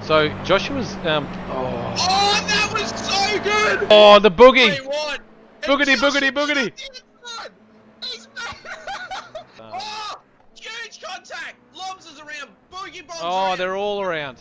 So Joshua's Oh, that was so good! oh, the boogie! Wait, what? Boogity, boogity, boogity! Oh, huge contact! Lobs is around, boogie bombs Oh, around. they're all around.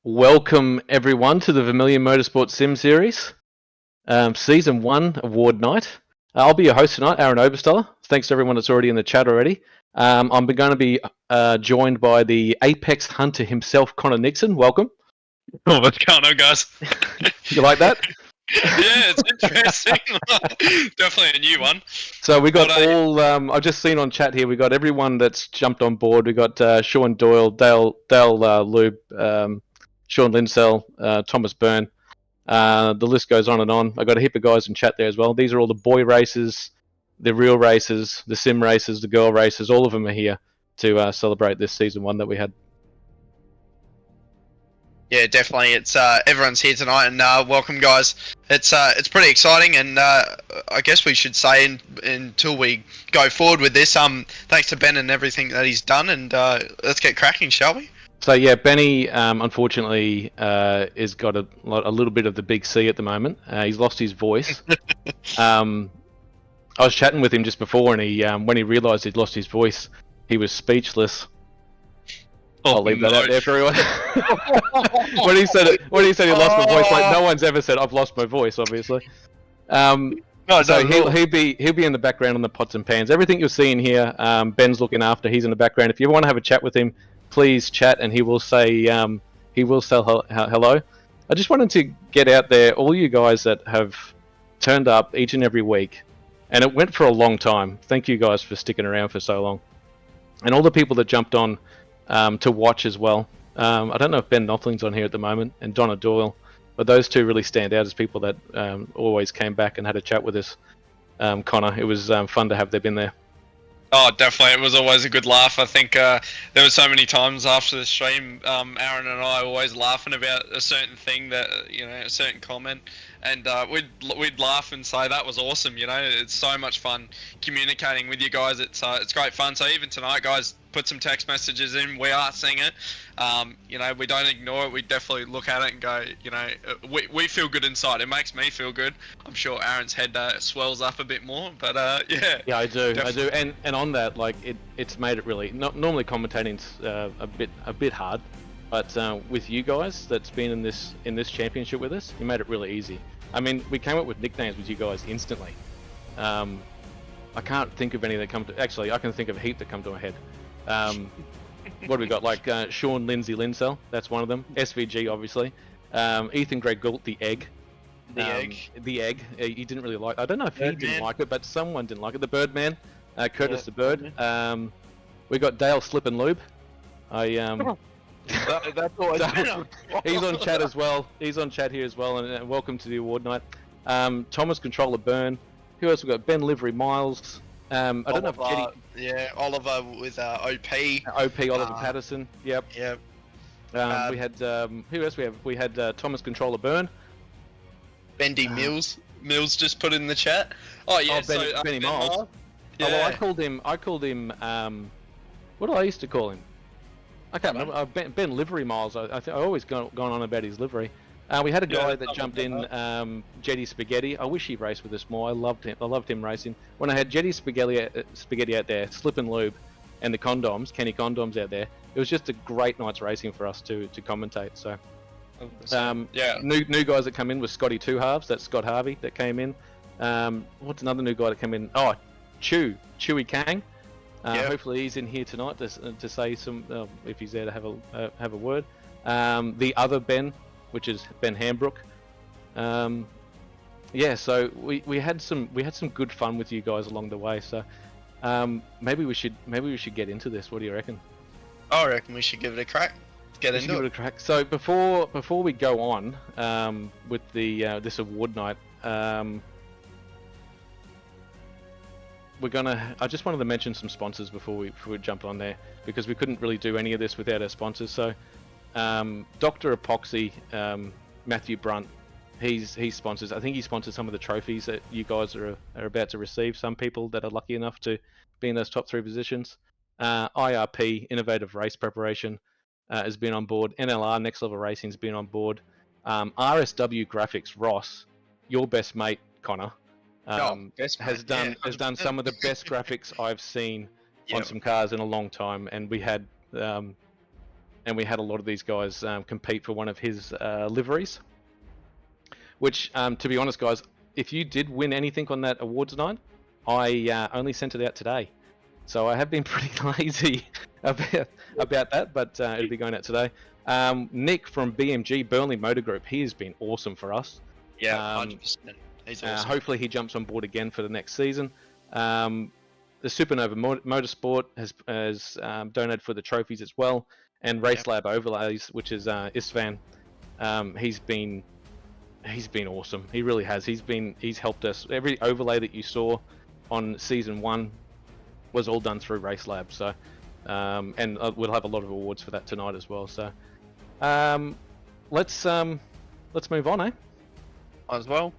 Welcome everyone to the Vermillion Motorsports Sim Series, Season 1 Award Night. I'll be your host tonight, Aaron Obersteller. Thanks to everyone that's already in the chat already. I'm going to be joined by the Apex Hunter himself, Connor Nixon. Welcome. Oh, what's going on, guys? You like that? Yeah, it's interesting. Definitely a new one. So we got all, I've just seen on chat here, we got everyone that's jumped on board. We got Sean Doyle, Dale Lube, Sean Linsell, Thomas Byrne. The list goes on and on. I got a heap of guys in chat there as well. These are all the boy races, the real races, the sim races, the girl races. All of them are here to celebrate this season 1 that we had. Yeah, definitely. It's everyone's here tonight, and welcome, guys. It's pretty exciting, and I guess we should say until we go forward with this, thanks to Ben and everything that he's done, and let's get cracking, shall we? So yeah, Benny unfortunately has got a little bit of the big C at the moment. He's lost his voice. I was chatting with him just before, and he when he realised he'd lost his voice, he was speechless. I'll leave that out there for everyone. when he said he lost my voice, like no one's ever said I've lost my voice, obviously. So he'll be in the background on the pots and pans. Everything you're seeing here, Ben's looking after. He's in the background. If you want to have a chat with him, please chat, and he will say hello. I just wanted to get out there, all you guys that have turned up each and every week, and it went for a long time. Thank you guys for sticking around for so long, and all the people that jumped on to watch as well. I don't know if Ben Knopfling's on here at the moment, and Donna Doyle, but those two really stand out as people that always came back and had a chat with us. Connor, it was fun to have them in there. Oh, definitely. It was always a good laugh. I think there were so many times after the stream, Aaron and I always laughing about a certain thing that, a certain comment, and we'd laugh and say that was awesome. It's so much fun communicating with you guys. It's great fun. So even tonight, guys, put some text messages in. We are seeing it. We don't ignore it. We definitely look at it and go, we feel good inside. It makes me feel good. I'm sure Aaron's head swells up a bit more, but yeah. Yeah, I do. Definitely. I do. And on that, like it's made it really. Normally commentating's a bit hard, but with you guys that's been in this championship with us, you made it really easy. I mean, we came up with nicknames with you guys instantly. I can't think of any that come to. Actually, I can think of a heap that come to my head. What do we got? Like Sean Lindsay Linsell, that's one of them. SVG, obviously. Ethan Greg Gault, the egg. The egg. He didn't really like. I don't know if he didn't like it, but someone didn't like it. The Birdman, Curtis the Bird. We got Dale Slip and Lube. That's always better. He's on chat as well. He's on chat here as well, and welcome to the award night. Thomas Controller Byrne. Who else we got? Ben Livery Miles. I don't know if Jetty... Yeah, Oliver with OP. Oliver Patterson. Yep. Yep. We had who else we have? We had Thomas Controller Byrne. Bendy Mills. Mills just put in the chat. Oh yeah, Benny Miles. Yeah. Oh, well, I called him. What did I used to call him? I can't remember. Ben Livery Miles. I always gone on about his livery. We had a guy that jumped in, Jetty Spaghetti. I wish he raced with us more. I loved him racing. When I had Jetty Spaghetti out there, Slip and Lube, and the Condoms, Kenny Condoms out there, it was just a great night's racing for us to commentate. So, yeah. New guys that come in was Scotty Two Halves. That's Scott Harvey that came in. What's another new guy that came in? Oh, Chewy Kang. Hopefully he's in here tonight to say some if he's there to have a word. The other Ben, which is Ben Hambrook. Yeah, so we had some good fun with you guys along the way. So maybe we should get into this. What do you reckon? I reckon we should give it a crack. get We should into give it. it a crack. So before we go on with the this award night, we're gonna. I just wanted to mention some sponsors before we jump on there, because we couldn't really do any of this without our sponsors. So, Dr. Epoxy, Matthew Brunt, he sponsors. I think he sponsors some of the trophies that you guys are about to receive. Some people that are lucky enough to be in those top 3 positions. IRP, Innovative Race Preparation, has been on board. NLR, Next Level Racing, has been on board. RSW Graphics, Ross, your best mate Connor, has done some of the best graphics I've seen on some cars in a long time, and we had a lot of these guys compete for one of his liveries. Which, to be honest, guys, if you did win anything on that awards night, I only sent it out today, so I have been pretty lazy about that, but it'll be going out today. Nick from BMG Burnley Motor Group, he has been awesome for us. Yeah, 100%. He's awesome. Hopefully he jumps on board again for the next season. The Supernova Motorsport has donated for the trophies as well, and Race Lab Overlays, which is Isfan. He's been awesome. He really has. He's helped us. Every overlay that you saw on season 1 was all done through Race Lab. So, and we'll have a lot of awards for that tonight as well. So, let's move on, eh? As well.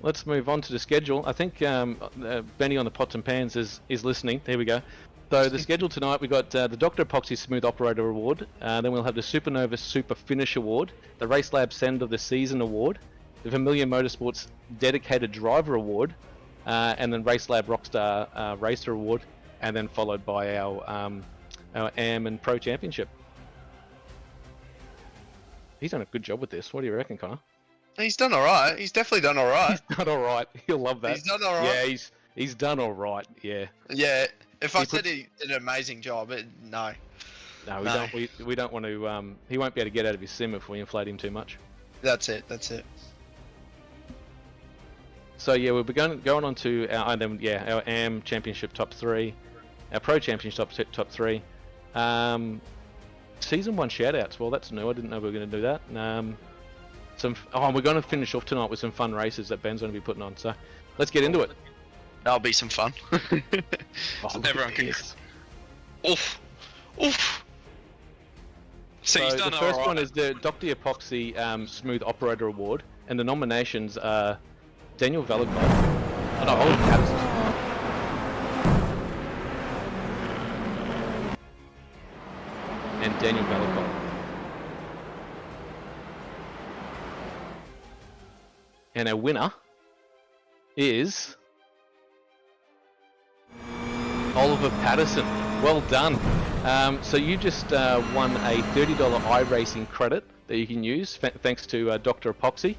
Let's move on to the schedule. I think Benny on the Pots and Pans is listening. There we go. So the schedule tonight, we've got the Dr. Epoxy Smooth Operator Award. Then we'll have the Supernova Super Finish Award, the Race Lab Send of the Season Award, the Vermillion Motorsports Dedicated Driver Award, and then Race Lab Rockstar Racer Award, and then followed by our AM and Pro Championship. He's done a good job with this. What do you reckon, Connor? He's done alright. He's definitely done alright. He's done alright. He'll love that. He's done alright. Yeah, he's done alright. Yeah. Yeah. If I said he did an amazing job, no. No, we don't want to. He won't be able to get out of his sim if we inflate him too much. That's it. So yeah, we'll be going on to our AM Championship top 3, our Pro Championship top 3, Season 1 shoutouts. Well, that's new. I didn't know we were going to do that. We're going to finish off tonight with some fun races that Ben's going to be putting on. So let's get into it. That'll be some fun. So everyone can. Oof. So he's done the first one is the Dr. Epoxy Smooth Operator Award, and the nominations are Daniel Valagod. Oliver Patterson. And Daniel Valagod. And our winner is Oliver Patterson. Well done. So you just won a $30 iRacing credit that you can use thanks to Dr. Epoxy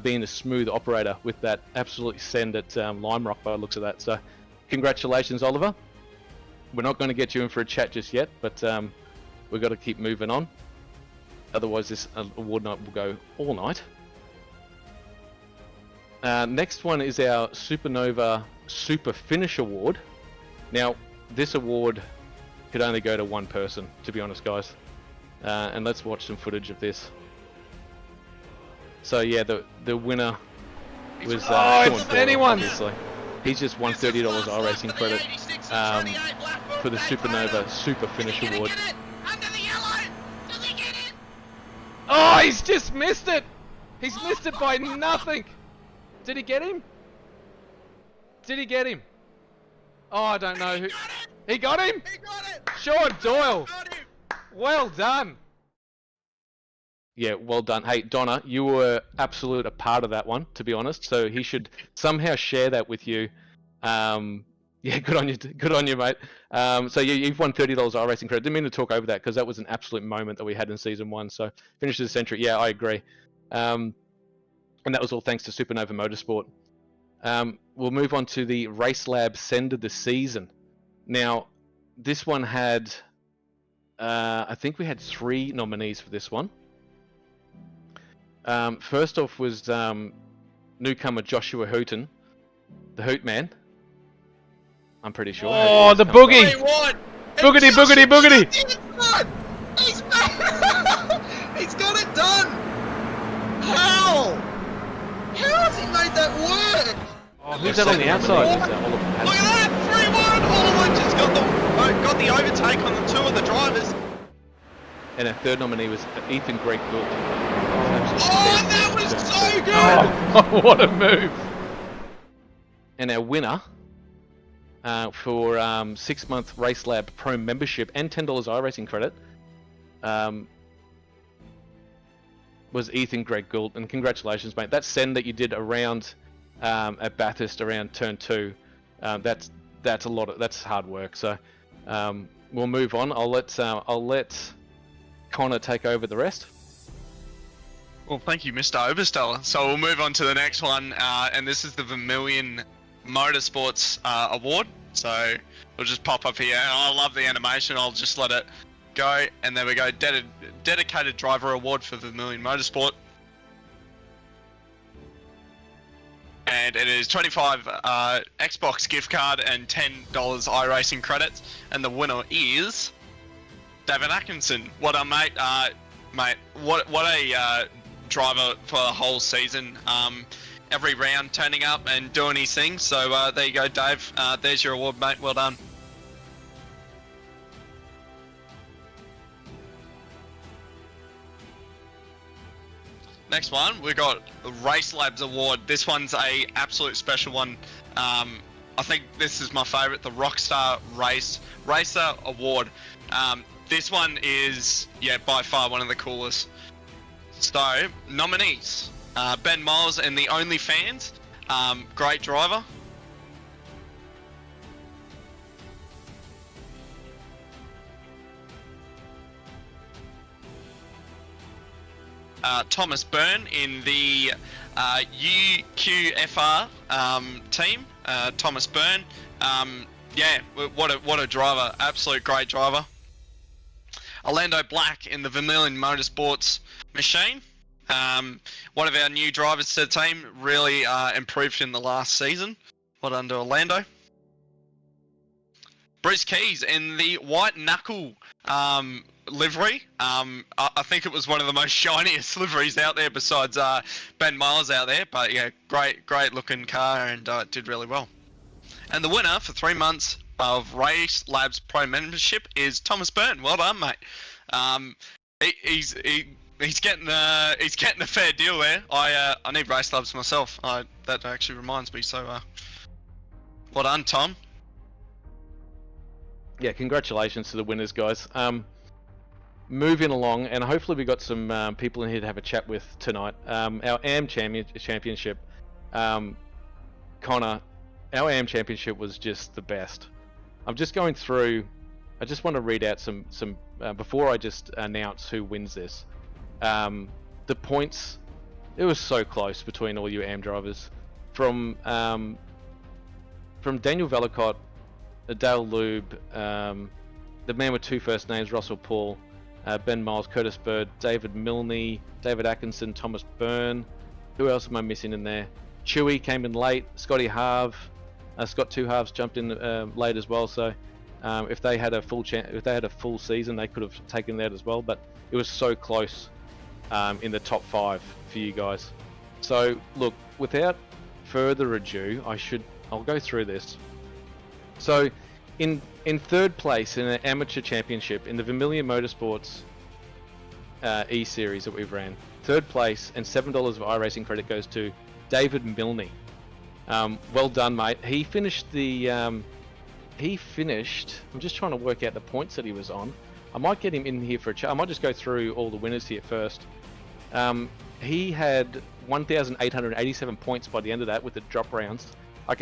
being a smooth operator with that absolute send at Lime Rock by the looks of that. So congratulations, Oliver. We're not going to get you in for a chat just yet, but we've got to keep moving on. Otherwise this award night will go all night. Next one is our Supernova Super Finish Award. Now, this award could only go to one person, to be honest, guys. And let's watch some footage of this. So yeah, the winner was Sean Doyle, anyone. obviously. He's just won $30 iRacing credit for the Supernova Super Finish Award. Oh, he's just missed it! He's missed it by nothing! Did he get him? Did he get him? Oh, I don't know who. He got him? He got it! Sean Doyle! Got him! Well done! Yeah, well done. Hey, Donna, you were absolute a part of that one, to be honest. So he should somehow share that with you. Yeah, good on you, mate. So you've won $30 iRacing credit. Didn't mean to talk over that because that was an absolute moment that we had in season 1. So finish the century. Yeah, I agree. And that was all thanks to Supernova Motorsport. We'll move on to the Race Lab Send of the Season. Now, this one had, I think we had 3 nominees for this one. First off was newcomer Joshua Hooton, the Hoot Man. I'm pretty sure. Oh, the boogie! Boogity, boogity, boogity! He's back! Oh, who's that on the outside? Is that Oliver Look Patterson? at that! 3-1! Oliver just got the overtake on the two of the drivers. And our third nominee was Ethan Greg Gould. Oh, that was so good! Oh, what a move! And our winner for 6-month Race Lab Pro membership and $10 iRacing credit was Ethan Greg Gould. And congratulations, mate. That send that you did around at Bathurst around turn 2, that's hard work. So we'll move on. I'll let Connor take over the rest. Well, thank you, Mr. Oversteller. So we'll move on to the next one, and this is the Vermillion Motorsports Award. So we'll just pop up here, and I love the animation. I'll just let it go, and there we go. Dedicated Driver Award for Vermillion Motorsport. And it is 25 Xbox gift card and $10 iRacing credits, and the winner is David Atkinson. What a mate, mate! What a driver for the whole season. Every round turning up and doing his thing. So there you go, Dave. There's your award, mate. Well done. Next one, we got the Race Labs Award. This one's a absolute special one. I think this is my favourite, the Rockstar Racer Award. This one is, yeah, by far one of the coolest. So, nominees, Ben Miles and the OnlyFans, great driver. Thomas Byrne in the UQFR team. Thomas Byrne, yeah, what a driver, absolute great driver. Orlando Black in the Vermillion Motorsports machine. One of our new drivers to the team, really improved in the last season. Well done to Orlando. Bruce Keys in the white knuckle livery. I think it was one of the most shiniest liveries out there besides Ben Miles out there. But yeah, great looking car, and did really well. And the winner for 3 months of Race Labs Pro membership is Thomas Byrne. Well done, mate. He's getting a fair deal there. I need Race Labs myself. That actually reminds me. So well done, Tom. Yeah, congratulations to the winners, guys. Moving along, and hopefully we got some people in here to have a chat with tonight. Our AM championship, Connor, our AM championship was just the best. I'm just going through. I just want to read out some before I just announce who wins this. The points, it was so close between all you AM drivers. From Daniel Velicott, Dale Lube, the man with 2 first names, Russell Paul, Ben Miles, Curtis Bird, David Milne, David Atkinson, Thomas Byrne. Who else am I missing in there? Chewy came in late. Scotty Harve, Scott Two Halves jumped in late as well. So if they had a full season, they could have taken that as well. But it was so close in the top 5 for you guys. So look, without further ado, I'll go through this. So in 3rd place in an amateur championship in the Vermillion Motorsports E-Series that we've ran, 3rd place and $7 of iRacing credit goes to David Milne. Well done, mate. He finished I'm just trying to work out the points that he was on. I might get him in here for a chat. I might just go through all the winners here first. He had 1,887 points by the end of that with the drop rounds. I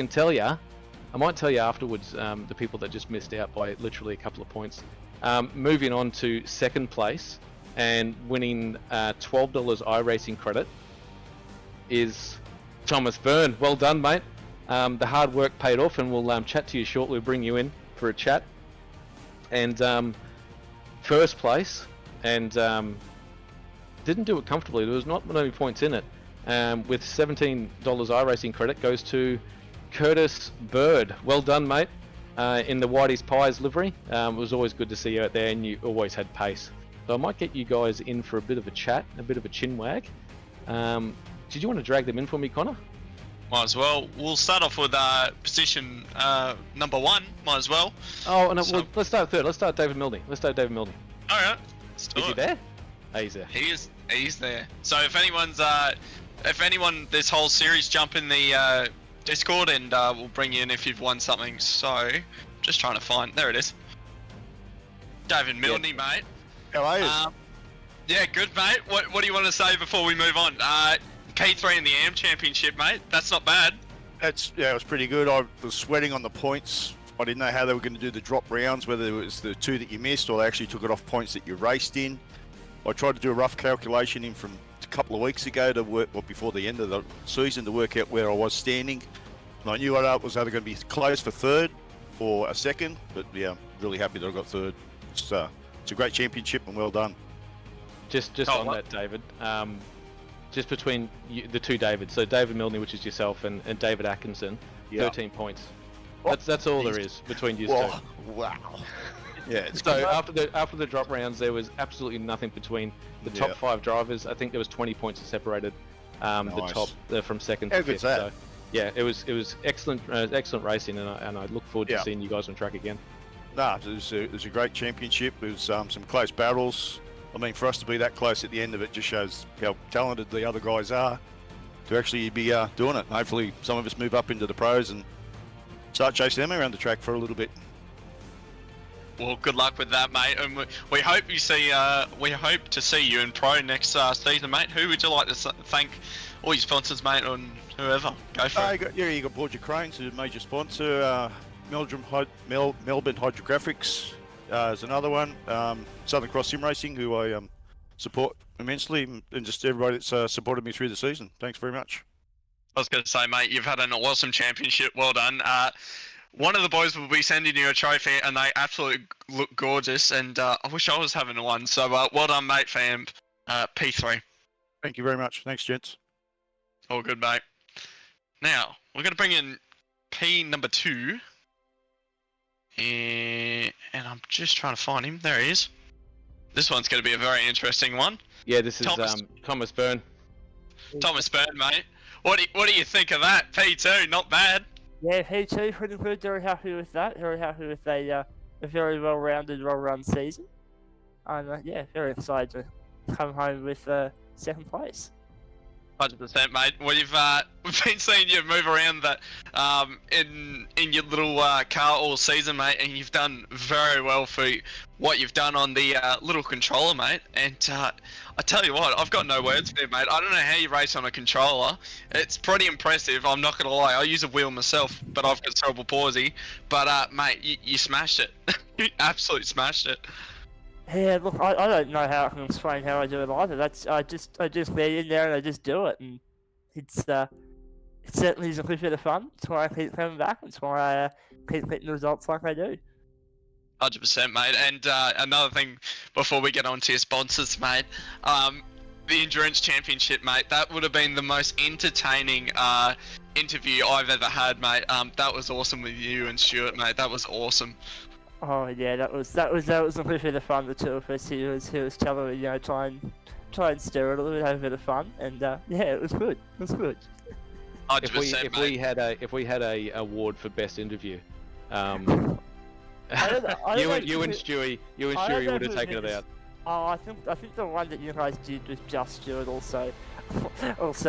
might tell you afterwards the people that just missed out by literally a couple of points. Moving on to 2nd place and winning $12 iRacing credit is Thomas Byrne. Well done, mate. The hard work paid off, and we'll chat to you shortly. We'll bring you in for a chat. And 1st place, and didn't do it comfortably. There was not many points in it. With $17 iRacing credit goes to Curtis Bird. Well done, mate. In the Whitey's Pies livery. It was always good to see you out there, and you always had pace. So I might get you guys in for a bit of a chat, a bit of a chin wag. Did you want to drag them in for me, Connor? Might as well. We'll start off with position number 1. Might as well. Oh, and So- let's start third. Let's start David Milne. All right. Let's do Is he it. there? Oh, he's there. He's there. So if anyone this whole series, jump in the Discord and we'll bring you in if you've won something. So just trying to find. There it is. David Milne, mate. How are you? Yeah, good, mate. What do you want to say before we move on? P3 in the AM Championship, mate. That's not bad. It was pretty good. I was sweating on the points. I didn't know how they were going to do the drop rounds, whether it was the 2 that you missed or they actually took it off points that you raced in. I tried to do a rough calculation in from a couple of weeks ago to work, well, before the end of the season, to work out where I was standing. And I knew I was either going to be close for third or a second, but yeah, I'm really happy that I got third. It's a great championship and well done. Just on that, David. Just between the two Davids, so David Milne, which is yourself, and David Atkinson, 13 points. That's all there is between you two. Wow. Yeah. It's So good. after the drop rounds, there was absolutely nothing between the top 5 drivers. I think there was 20 points that separated the top from second to How fifth. good's that? So, yeah, it was excellent excellent racing, and I look forward to seeing you guys on track again. No, it was a great championship. There was some close battles. I mean, for us to be that close at the end of it just shows how talented the other guys are to actually be doing it. Hopefully, some of us move up into the pros and start chasing them around the track for a little bit. Well, good luck with that, mate. And we hope you see. We hope to see you in pro next season, mate. Who would you like to thank? All your sponsors, mate, or whoever. Go for it. You got Borgia Cranes, who's a major sponsor. Melbourne Hydrographics is another one. Southern Cross Sim Racing, who I support immensely, and just everybody that's supported me through the season. Thanks very much. I was going to say, mate, you've had an awesome championship. Well done. One of the boys will be sending you a trophy, and they absolutely look gorgeous. And I wish I was having one. So well done, mate, fam. P3. Thank you very much. Thanks, gents. All good, mate. Now we're going to bring in P number 2. And I'm just trying to find him. There he is. This one's going to be a very interesting one. Yeah, this is Thomas Byrne. Thomas Byrne, mate. What do you think of that? P2, not bad. Yeah, P2, pretty good. Very happy with that. Very happy with a very well-rounded, well-run season. And yeah, very excited to come home with second place. 100%, mate. We've been seeing you move around that in your little car all season, mate, and you've done very well for what you've done on the little controller, mate. And I tell you what, I've got no words for you, mate. I don't know how you race on a controller. It's pretty impressive. I'm not gonna lie. I use a wheel myself, but I've got cerebral palsy. But mate, you smashed it. You absolutely smashed it. Yeah, look, I don't know how I can explain how I do it either. I just get in there and I just do it, and it certainly is a bit of fun. It's why I keep coming back. It's why I keep getting results like I do. 100%, mate. And another thing before we get on to your sponsors, mate, the Endurance Championship, mate, that would have been the most entertaining interview I've ever had, mate. That was awesome with you and Stuart, mate. That was awesome. Oh yeah, that was a bit of fun. The two of us, he was telling me, try and stir it a little bit, have a bit of fun, and yeah, it was good. It was good. 100%, If we had a award for best interview, I don't know you and Stewie would have taken it out. Oh, I think the one that you guys did with Just Stuart also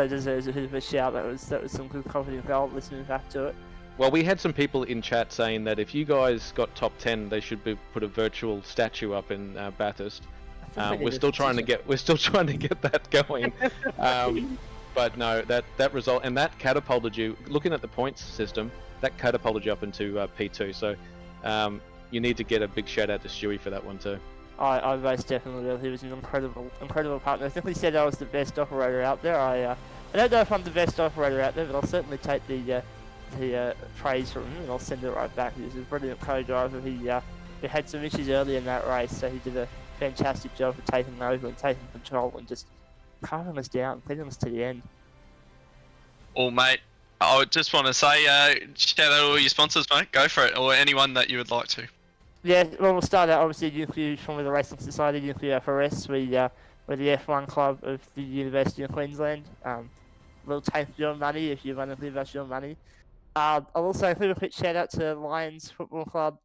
deserves a bit of a shout. That was some good comedy gold listening back to it. Well, we had some people in chat saying that if you guys got top 10, they should put a virtual statue up in Bathurst. We're still trying to get that going. But no, that result and that catapulted you. Looking at the points system, that catapulted you up into P2. So you need to get a big shout out to Stewie for that one too. I most definitely will. He was an incredible partner. I think he said I was the best operator out there. I don't know if I'm the best operator out there, but I'll certainly take the praise from him, and I'll send it right back. He was a brilliant co-driver. He had some issues early in that race, so he did a fantastic job of taking over and taking control and just calming us down, getting us to the end. Well, mate, I just want to say, shout out all your sponsors, mate. Go for it, or anyone that you would like to. Yeah, well, we'll start out obviously Nuclear from the Racing Society, Nuclear FRS. We're the F1 club of the University of Queensland. will take your money if you want to give us your money. I'll also give a quick shout out to Lions Football Club.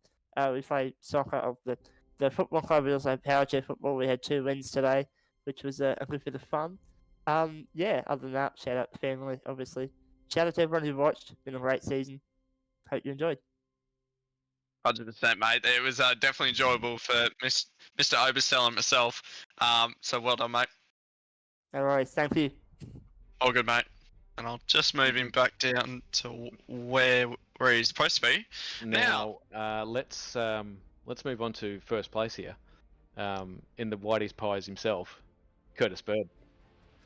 We play soccer of the football club. We also power chair football. We had 2 wins today, which was a good bit of fun. Yeah, other than that, shout out to family, obviously. Shout out to everyone who watched. Been a great season. Hope you enjoyed. 100%, mate. It was definitely enjoyable for Mr. Obersell and myself. So well done, mate. No worries. Thank you. All good, mate. And I'll just move him back down to where he's supposed to be. Now, let's move on to first place here. In the Whitey's Pies himself, Curtis Bird.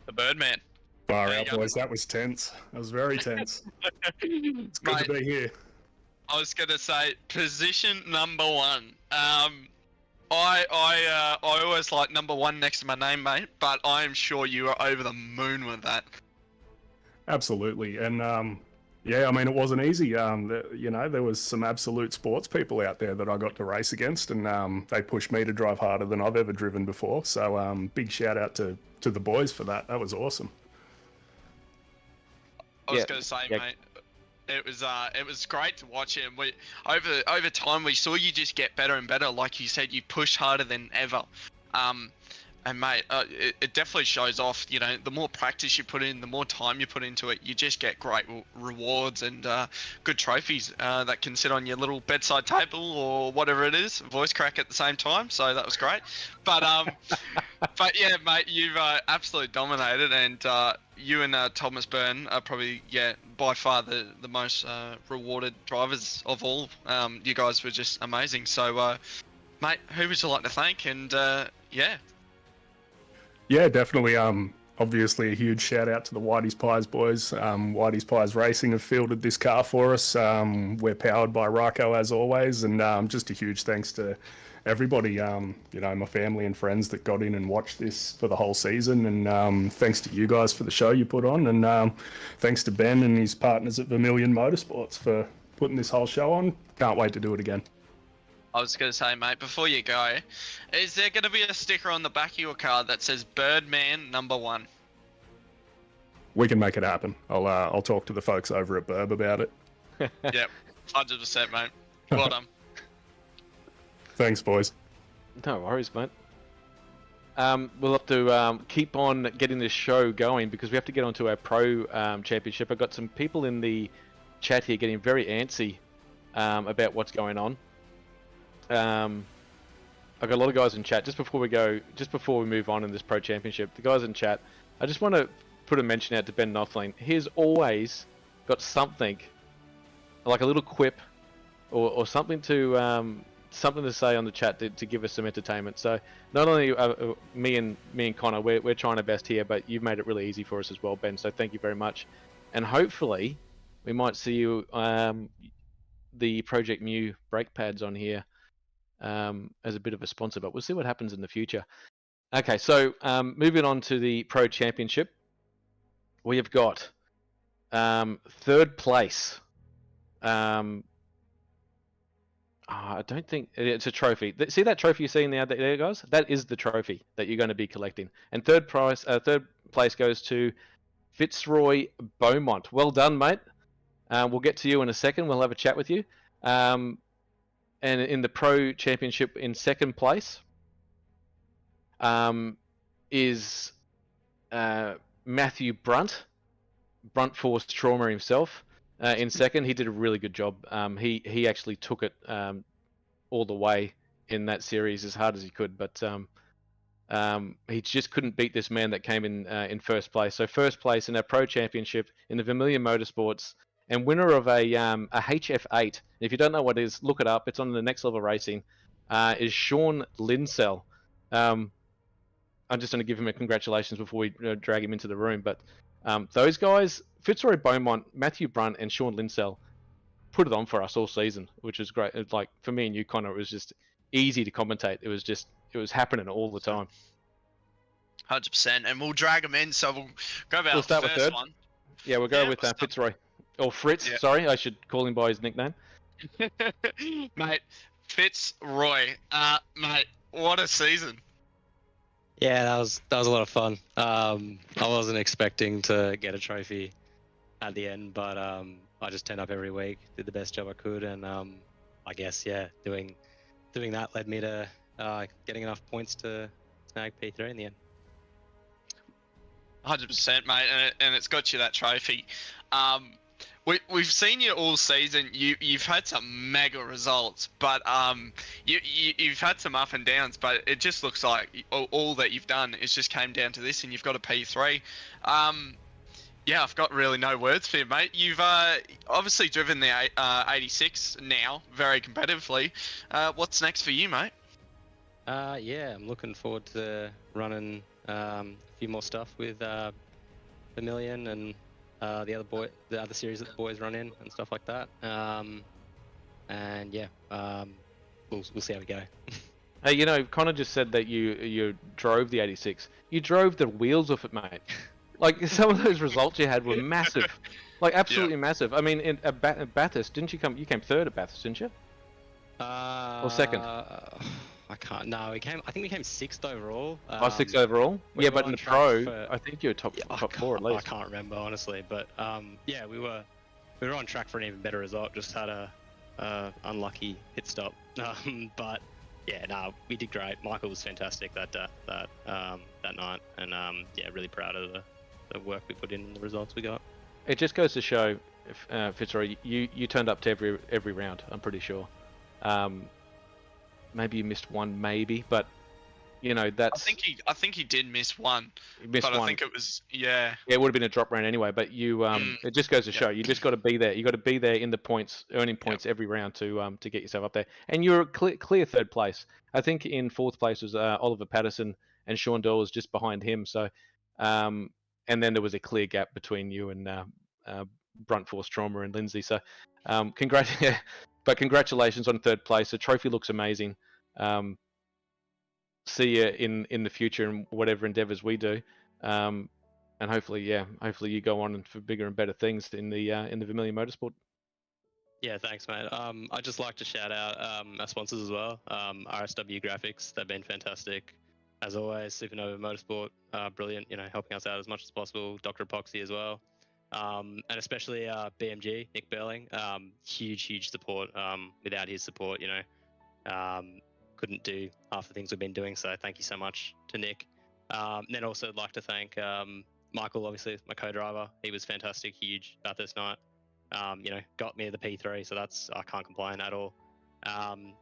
The Birdman. Far There out, you go. boys. That was tense. That was very tense. It's good to be here. I was gonna say position number 1. I always like number 1 next to my name, mate. But I am sure you are over the moon with that. Absolutely. And yeah, I mean, it wasn't easy. You know, there was some absolute sports people out there that I got to race against, and they pushed me to drive harder than I've ever driven before. So big shout out to the boys for that. That was awesome. I was gonna say, mate, it was great to watch him. We over time we saw you just get better and better. Like you said, you pushed harder than ever. And mate, it definitely shows off. You know, the more practice you put in, the more time you put into it, you just get great rewards and good trophies that can sit on your little bedside table or whatever it is. Voice crack at the same time, so that was great. But but yeah, mate, you've absolutely dominated, and you and Thomas Byrne are probably by far the most rewarded drivers of all. You guys were just amazing. So, mate, who would you like to thank? And yeah. Yeah, definitely. Obviously, a huge shout out to the Whitey's Pies boys. Whitey's Pies Racing have fielded this car for us. We're powered by Ryko as always, and just a huge thanks to everybody. You know, my family and friends that got in and watched this for the whole season, and thanks to you guys for the show you put on, and thanks to Ben and his partners at Vermillion Motorsports for putting this whole show on. Can't wait to do it again. I was going to say, mate, before you go, is there going to be a sticker on the back of your car that says Birdman number 1? We can make it happen. I'll talk to the folks over at Burb about it. Yep, 100%, mate. Well done. Thanks, boys. No worries, mate. We'll have to keep on getting this show going because we have to get onto our pro championship. I've got some people in the chat here getting very antsy about what's going on. I've got a lot of guys in chat. Just before we move on in this pro championship, the guys in chat, I just want to put a mention out to Ben Knopfling. He's always got something, like a little quip, or something to say on the chat to give us some entertainment. So not only me and Connor, we're trying our best here, but you've made it really easy for us as well, Ben. So thank you very much, and hopefully we might see you the Project Mu brake pads on here. As a bit of a sponsor, but we'll see what happens in the future. Okay, so moving on to the Pro Championship, we have got 3rd place. I don't think it's a trophy. See that trophy you're seeing there, guys? That is the trophy that you're going to be collecting. And third place goes to Fitzroy Beaumont. Well done, mate. We'll get to you in a second. We'll have a chat with you. And in the Pro Championship, in 2nd place, is Matthew Brunt Force Trauma himself. In 2nd, he did a really good job. He actually took it all the way in that series as hard as he could, but he just couldn't beat this man that came in 1st place. So 1st place in our Pro Championship in the Vermillion Motorsports. And winner of a HF8. If you don't know what it is, look it up. It's on the Next Level Racing. Is Sean Linsell. I'm just going to give him a congratulations before we drag him into the room. But those guys, Fitzroy Beaumont, Matthew Brunt, and Sean Linsell, put it on for us all season, which was great. It's like for me and you, Connor, it was just easy to commentate. It was happening all the time. 100%, and we'll drag them in. So we'll go about We'll start the with first 3rd. one. Yeah, we'll go with Fitzroy. Or Fritz, Yeah. sorry, I should call him by his nickname. Mate, Fitzroy. Mate, what a season. Yeah, that was a lot of fun. I wasn't expecting to get a trophy at the end, but I just turned up every week, did the best job I could, and I guess doing that led me to getting enough points to snag P3 in the end. 100%, mate, and it's got you that trophy. We've seen you all season. You've had some mega results, but you've had some up and downs. But it just looks like all that you've done is just came down to this, and you've got a P3. Yeah, I've got really no words for you, mate. You've obviously driven the 86 now very competitively. What's next for you, mate? Yeah, I'm looking forward to running a few more stuff with Vermillion and the other series that the boys run in and stuff like that. And yeah, we'll see how we go. Hey, you know, Connor just said that you drove the 86. You drove the wheels off it, mate. Like, some of those results you had were massive. Like, absolutely massive. I mean, at Bathurst, didn't you come? You came third at Bathurst, didn't you? Or second? I can't. No, I think we came sixth overall. Sixth overall. Yeah, but in the pro, I think you were top four at least. I can't remember honestly, but yeah, we were on track for an even better result. Just had a unlucky pit stop. But yeah, no, we did great. Michael was fantastic that night, and yeah, really proud of the work we put in and the results we got. It just goes to show, Fitzroy, you turned up to every round. I'm pretty sure. Maybe you missed one, but you know that's. I think he did miss one. He missed but one. I think it was Yeah, it would have been a drop round anyway. But you, it just goes to show you just got to be there. You got to be there in the points, earning points every round to get yourself up there. And you're clear third place. I think in fourth place was Oliver Patterson, and Sean Doyle was just behind him. So, and then there was a clear gap between you and Brunt Force Trauma and Lindsay. So, congratulations on third place. The trophy looks amazing. See you in the future and whatever endeavors we do, and hopefully you go on for bigger and better things in the Vermillion Motorsport. Yeah, thanks, mate. I'd just like to shout out our sponsors as well. RSW Graphics, they've been fantastic as always. Supernova Motorsport, brilliant. You know, helping us out as much as possible. Dr. Epoxy as well. And especially BMG, Nick Berling, huge support. Without his support, you know, couldn't do half the things we've been doing. So thank you so much to Nick. And then also I'd like to thank Michael, obviously my co-driver. He was fantastic, huge about this night. You know, got me the P3, so I can't complain at all.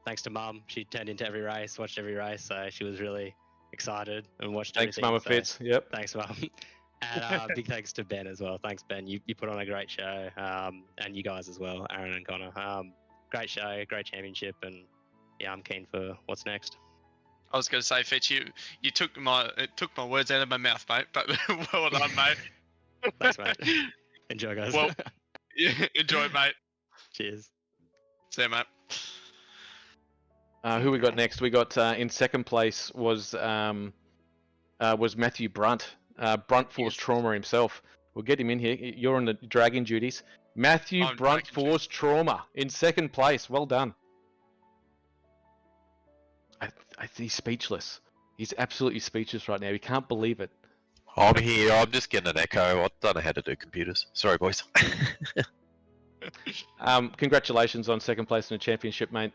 Thanks to Mum, she turned into every race, watched every race, so she was really excited and watched everything. Thanks, Mama Fitz. Yep. Thanks, Mum. And big thanks to Ben as well. Thanks, Ben. You put on a great show, and you guys as well, Aaron and Connor. Great show, great championship, and yeah, I'm keen for what's next. I was going to say, Fitch, you took my words out of my mouth, mate. But well done, mate. Thanks, mate. Enjoy, guys. Well, yeah, enjoy, mate. Cheers. See you, mate. Who we got next? We got in second place was Matthew Brunt. Brunt Force Trauma himself. We'll get him in here. You're on the dragging duties. Matthew Brunt Force Trauma in second place. Well done. He's speechless. He's absolutely speechless right now. He can't believe it. I'm here. I'm just getting an echo. I don't know how to do computers. Sorry, boys. Congratulations on second place in the championship, mate.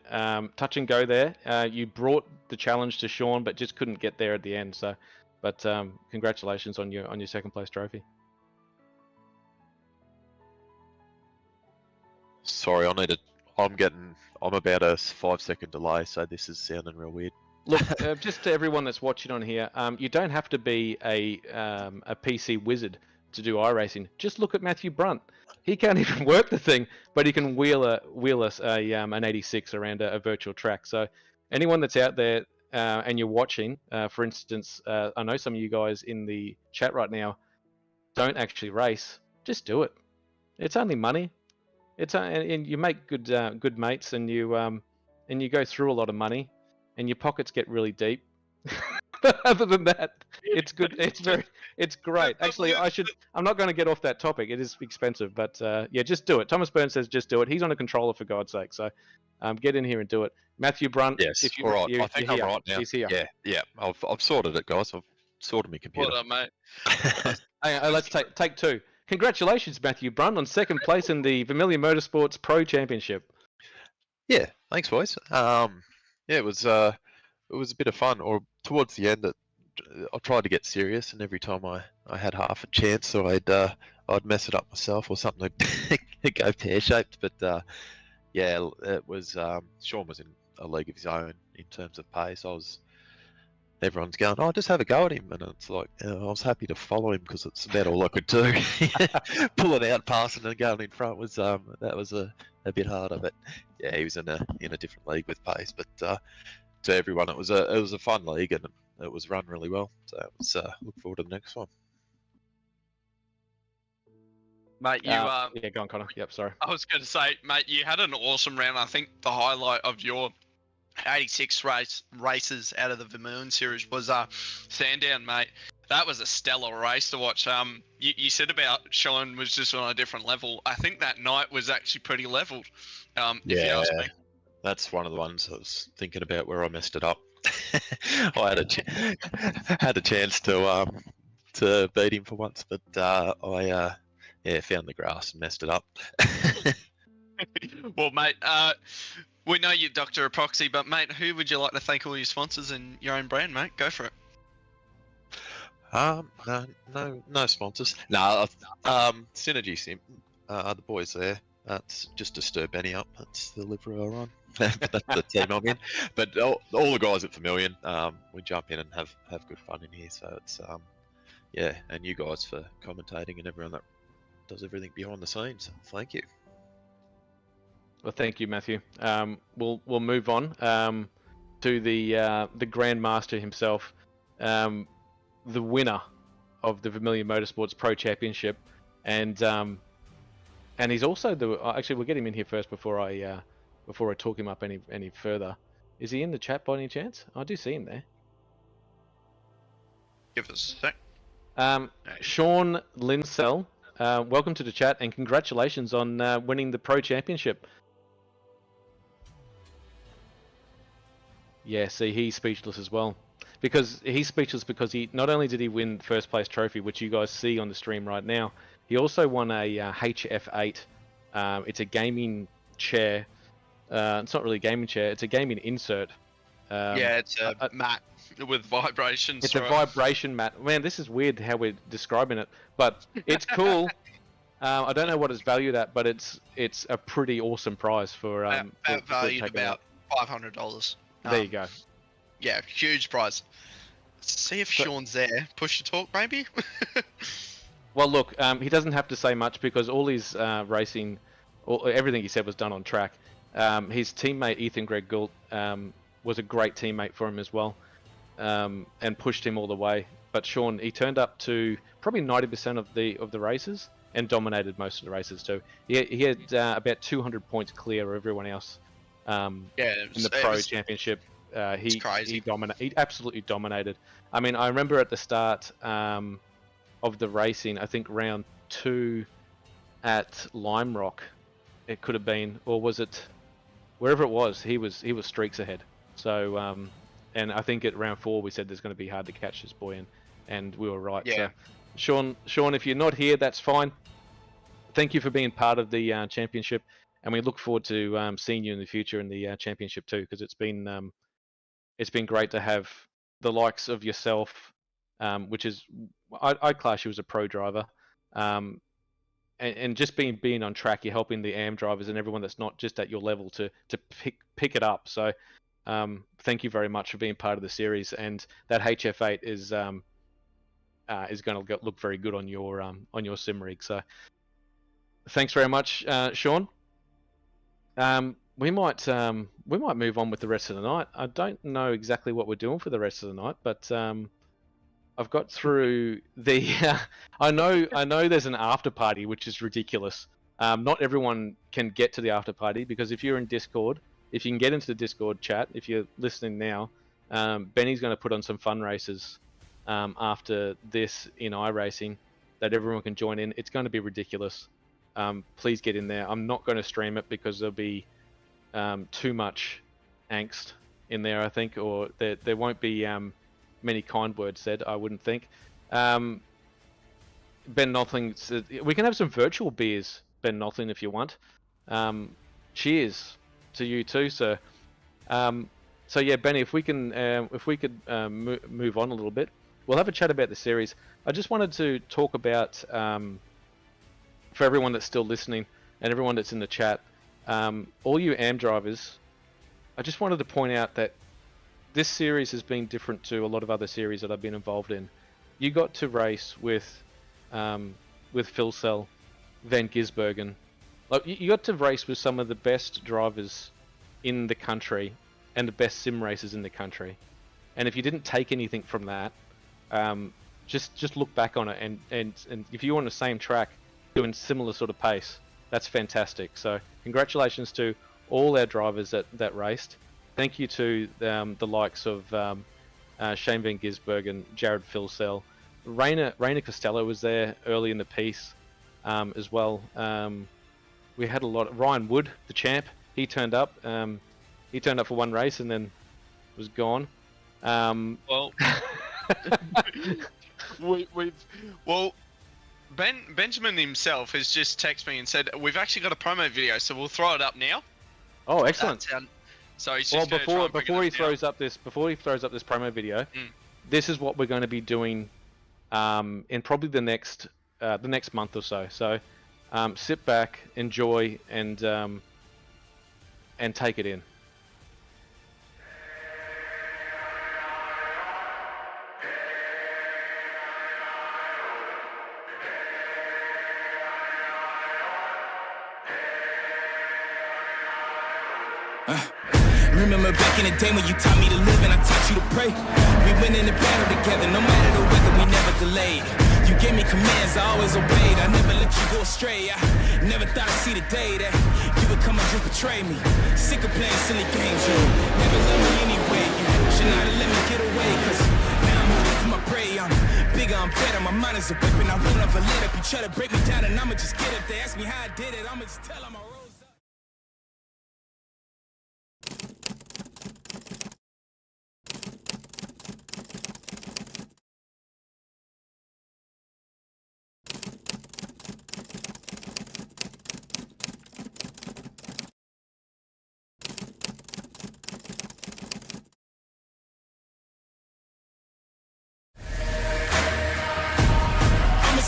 Touch and go there. You brought the challenge to Sean, but just couldn't get there at the end. So, but congratulations on your second place trophy. Sorry, I'm about a 5-second delay, so this is sounding real weird. Look, just to everyone that's watching on here, you don't have to be a PC wizard to do iRacing. Just look at Matthew Brunt. He can't even work the thing, but he can wheel us an 86 around a virtual track. So anyone that's out there and you're watching, for instance, I know some of you guys in the chat right now don't actually race. Just do it. It's only money. And you make good mates, and you go through a lot of money, and your pockets get really deep. But other than that, it's good. It's great. Actually, I'm not going to get off that topic. It is expensive, but yeah, just do it. Thomas Burns says just do it. He's on a controller for God's sake. So, get in here and do it. Matthew Brunt. Yes. If you, All right. you, I think you're I'm here. right now. He's here. Yeah. I've sorted it, guys. I've sorted my computer. Well done, mate. Hang on, let's take two. Congratulations, Matthew Brunt, on second place in the Vermillion Motorsports Pro Championship. Yeah. Thanks, boys. Yeah, it was a bit of fun. Or towards the end, I tried to get serious, and every time I had half a chance, so I'd mess it up myself or something would go pear-shaped. But yeah, it was Sean was in a league of his own in terms of pace. Everyone's going, oh, just have a go at him, and it's like I was happy to follow him because it's about all I could do. Pulling out, passing, and going in front was that was a bit harder. But yeah, he was in a different league with pace. But to everyone, it was a fun league, and it was run really well. So it was look forward to the next one. Mate, you Yeah, go on, Connor. Yep, sorry. I was going to say, mate, you had an awesome round. I think the highlight of your 86 races out of the Vermillion series was Sandown, mate. That was a stellar race to watch. You said about Sean was just on a different level. I think that night was actually pretty leveled. If you ask me. That's one of the ones I was thinking about where I messed it up. I had a chance to beat him for once, but I found the grass and messed it up. Well, mate, we know you're Dr. Epoxy, but mate, who would you like to thank all your sponsors and your own brand, mate? Go for it. No sponsors. No, Synergy Sim, the boys there. That's just to stir Benny up. That's the livery I run. But that's the team I'm in. But all the guys at Vermillion, we jump in and have good fun in here. So it's yeah, and you guys for commentating and everyone that does everything behind the scenes. Thank you. Well, thank you, Matthew. We'll move on to the Grand Master himself, the winner of the Vermillion Motorsports Pro Championship, and he's also the. Actually, we'll get him in here first before I talk him up any further. Is he in the chat by any chance? I do see him there. Give us a sec. Sean Linsell, welcome to the chat and congratulations on winning the Pro Championship. Yeah, see, he's speechless as well. Because he's speechless because he not only did he win the first place trophy, which you guys see on the stream right now, he also won a HF8. It's a gaming chair. It's not really a gaming chair. It's a gaming insert. Yeah, it's a mat with vibrations. It's a vibration mat. Man, this is weird how we're describing it, but it's cool. I don't know what it's valued at, but it's a pretty awesome prize for valued about $500. There you go. Yeah, huge prize. Let's see if Sean's there. Push to talk, maybe. Well, look, he doesn't have to say much because all his racing, everything he said was done on track. His teammate Ethan Greg Gould was a great teammate for him as well, and pushed him all the way. But Sean, he turned up to probably 90% of the races and dominated most of the races too. He had about 200 points clear of everyone else. In the Pro Championship. He absolutely dominated. I mean, I remember at the start of the racing, I think round 2 at Lime Rock, it could have been, or was it wherever it was? He was streaks ahead. So, and I think at round 4 we said there's going to be hard to catch this boy, and we were right. Yeah. So, Sean, if you're not here, that's fine. Thank you for being part of the championship. And we look forward to seeing you in the future in the championship too, because it's been great to have the likes of yourself, which is I class you as a pro driver, and just being on track, you're helping the AM drivers and everyone that's not just at your level to pick it up. So thank you very much for being part of the series, and that HF8 is going to look very good on your sim rig. So thanks very much, Sean. We might move on with the rest of the night. I don't know exactly what we're doing for the rest of the night, but I've got through the. I know there's an after party, which is ridiculous. Not everyone can get to the after party because if you're in Discord, if you can get into the Discord chat, if you're listening now, Benny's going to put on some fun races after this in iRacing that everyone can join in. It's going to be ridiculous. Please get in there. I'm not going to stream it because there'll be too much angst in there, I think, or there won't be many kind words said, I wouldn't think. Ben Nothing said, we can have some virtual beers, Ben Nothing, if you want. Cheers to you too, sir. So yeah, Benny, if we could move on a little bit, we'll have a chat about the series. I just wanted to talk about, for everyone that's still listening and everyone that's in the chat, all you AM drivers, I just wanted to point out that this series has been different to a lot of other series that I've been involved in. You got to race with Phil Sell, Van Gisbergen. Like, you got to race with some of the best drivers in the country and the best sim racers in the country. And if you didn't take anything from that, just look back on it, and if you're on the same track doing similar sort of pace, that's fantastic. So congratulations to all our drivers that raced. Thank you to the likes of Shane Van Gisbergen, Jared Filsell, Rainer Costello was there early in the piece as well. We had a lot. Ryan Wood, the champ, he turned up. He turned up for one race and then was gone. Well, Benjamin himself has just texted me and said we've actually got a promo video, so we'll throw it up now. Oh, excellent! So he's just before he throws up this promo video, this is what we're going to be doing in probably the next month or so. So sit back, enjoy, and take it in. Remember back in the day when you taught me to live and I taught you to pray. We went in the battle together, no matter the weather, we never delayed. You gave me commands, I always obeyed. I never let you go astray. I never thought I'd see the day that you would come and just betray me. Sick of playing silly games, you never loved me anyway. You should not have let me get away, cause now I'm looking for my prey. I'm bigger, I'm better, my mind is a weapon. I won't ever let up. You try to break me down and I'ma just get up. They ask me how I did it, I'ma just tell them I rose up.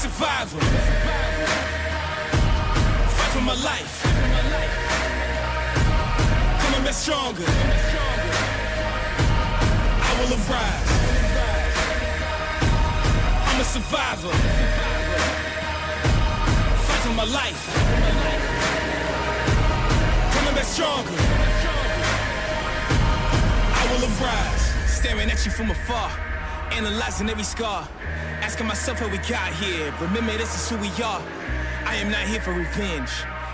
Survivor. Fight for my life. Coming back stronger. I will arise. I'm a survivor. Fight for my life. Coming back stronger. I will arise. Staring at you from afar, analyzing every scar. Asking myself how we got here. Remember, this is who we are. I am not here for revenge.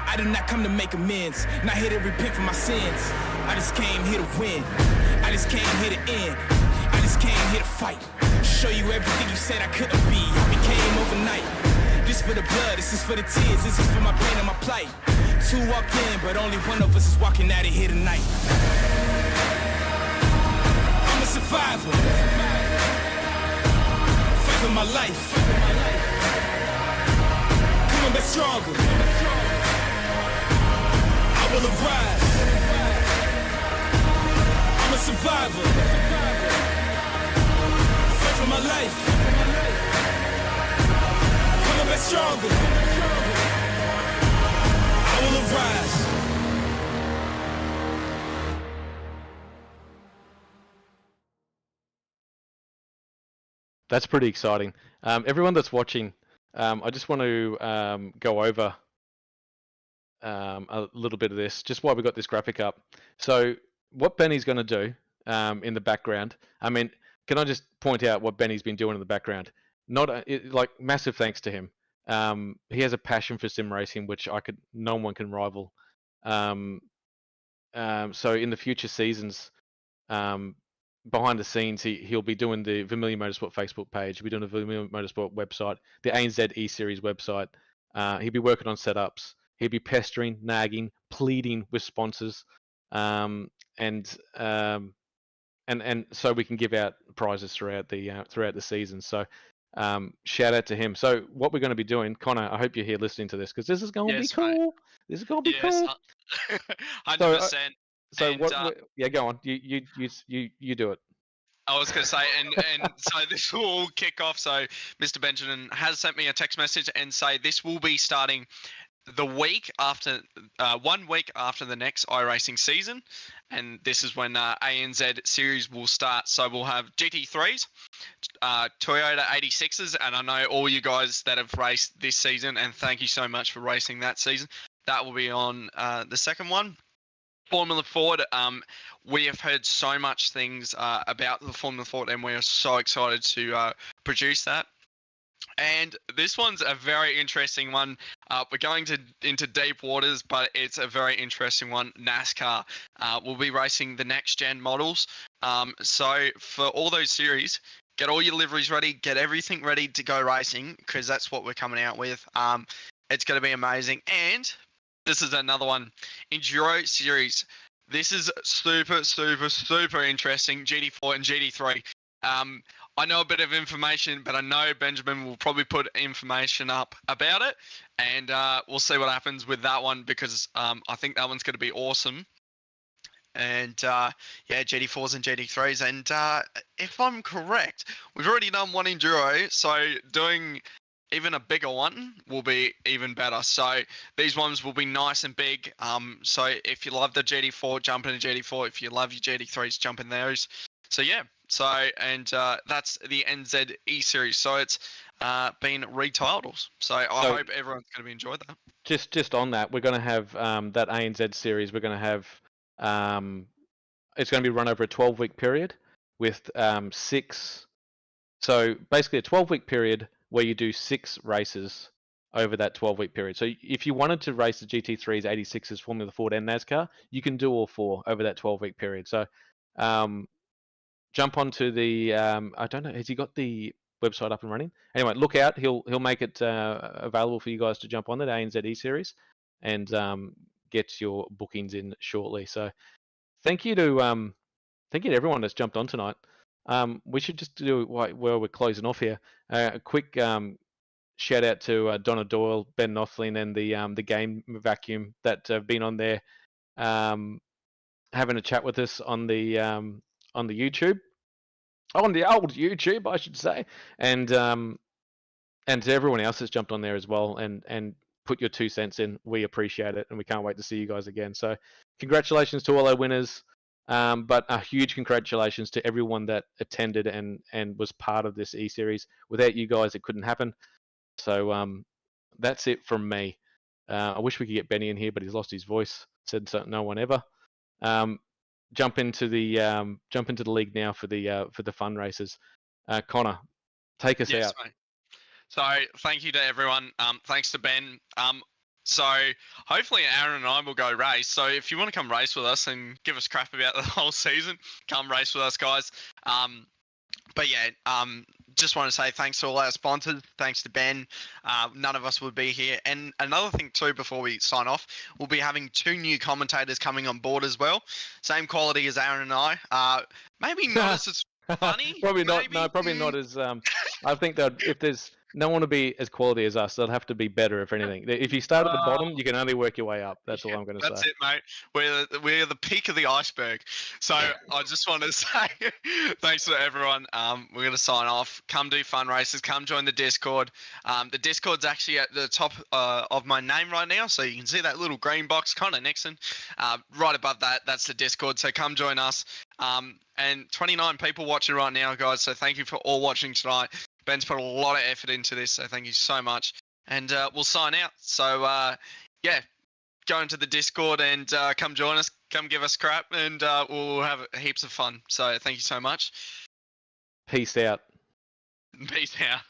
I did not come to make amends. Not here to repent for my sins. I just came here to win. I just came here to end. I just came here to fight. Show you everything you said I couldn't be. I became overnight. This for the blood, this is for the tears. This is for my pain and my plight. Two walked in, but only one of us is walking out of here tonight. I'm a survivor. For my life, coming back stronger. I will arise. I'm a survivor. Fight for my life, coming back stronger. I will arise. That's pretty exciting. Everyone that's watching, I just want to go over a little bit of this, just why we got this graphic up. So what Benny's going to do in the background, I mean, can I just point out what Benny's been doing in the background? Like, massive thanks to him. He has a passion for sim racing, which no one can rival. So in the future seasons, behind the scenes, he'll be doing the Vermillion Motorsport Facebook page. He'll be doing the Vermillion Motorsport website, the ANZ E-Series website. He'll be working on setups. He'll be pestering, nagging, pleading with sponsors, and so we can give out prizes throughout the season. So shout out to him. So what we're going to be doing, Connor, I hope you're here listening to this because this is going to be cool. Mate. This is going to be cool. 100%. So and, what? Yeah, go on. You do it. I was going to say, and so this will all kick off. So Mr. Benjamin has sent me a text message and say this will be starting the week after, 1 week after the next iRacing season, and this is when ANZ series will start. So we'll have GT3s, Toyota 86s, and I know all you guys that have raced this season, and thank you so much for racing that season. That will be on the second one. Formula Ford, we have heard so much things about the Formula Ford, and we are so excited to produce that. And this one's a very interesting one. We're going into deep waters, but it's a very interesting one. NASCAR will be racing the next gen models. So for all those series, get all your liveries ready, get everything ready to go racing, because that's what we're coming out with. It's going to be amazing. And this is another one, Enduro series. This is super, super, super interesting. GT4 and GT3. I know a bit of information, but I know Benjamin will probably put information up about it, and we'll see what happens with that one because I think that one's going to be awesome. And yeah, GT4s and GT3s. And if I'm correct, we've already done one Enduro, so doing even a bigger one will be even better. So these ones will be nice and big. So if you love the GT4, jump into GT4. If you love your GT3s, jump in those. So yeah, and that's the NZ E-Series. So it's been retitles. So I hope everyone's going to be enjoying that. Just on that, we're going to have that ANZ series. We're going to have it's going to be run over a 12-week period with 6. So basically a 12-week period where you do 6 races over that 12-week period. So if you wanted to race the GT3s, 86s, Formula Ford, and NASCAR, you can do all 4 over that 12-week period. So jump onto the I don't know, has he got the website up and running? Anyway, look out. He'll make it available for you guys to jump on the ANZ E-Series and get your bookings in shortly. So thank you to everyone that's jumped on tonight. We should just do while we're closing off here a quick shout out to Donna Doyle, Ben Nothlin, and the Game Vacuum that have been on there having a chat with us on the YouTube, on the old YouTube, I should say, and to everyone else that's jumped on there as well and put your 2 cents in. We appreciate it, and we can't wait to see you guys again. So congratulations to all our winners. But a huge congratulations to everyone that attended and was part of this E-Series. Without you guys, it couldn't happen. So that's it from me. I wish we could get Benny in here, but he's lost his voice. Said so, no one ever. Jump into the league now for the fun races. Connor, take us out. Mate. So thank you to everyone. Thanks to Ben. So hopefully Aaron and I will go race. So if you want to come race with us and give us crap about the whole season, come race with us, guys. But yeah, just want to say thanks to all our sponsors. Thanks to Ben. None of us would be here. And another thing too, before we sign off, we'll be having 2 new commentators coming on board as well. Same quality as Aaron and I. Maybe not as funny. Probably not. Maybe. No, probably not as. I think that if there's no one to be as quality as us, they'll have to be better. If anything, if you start at the bottom, you can only work your way up. That's all I'm going to say. That's it, mate. We're the peak of the iceberg. So I just want to say thanks to everyone. We're going to sign off. Come do fun races. Come join the Discord. The Discord's actually at the top of my name right now, so you can see that little green box, Connor Nixon. Right above that, that's the Discord. So come join us. And 29 people watching right now, guys. So thank you for all watching tonight. Ben's put a lot of effort into this, so thank you so much. And we'll sign out. So, yeah, go into the Discord and come join us. Come give us crap, and we'll have heaps of fun. So thank you so much. Peace out. Peace out.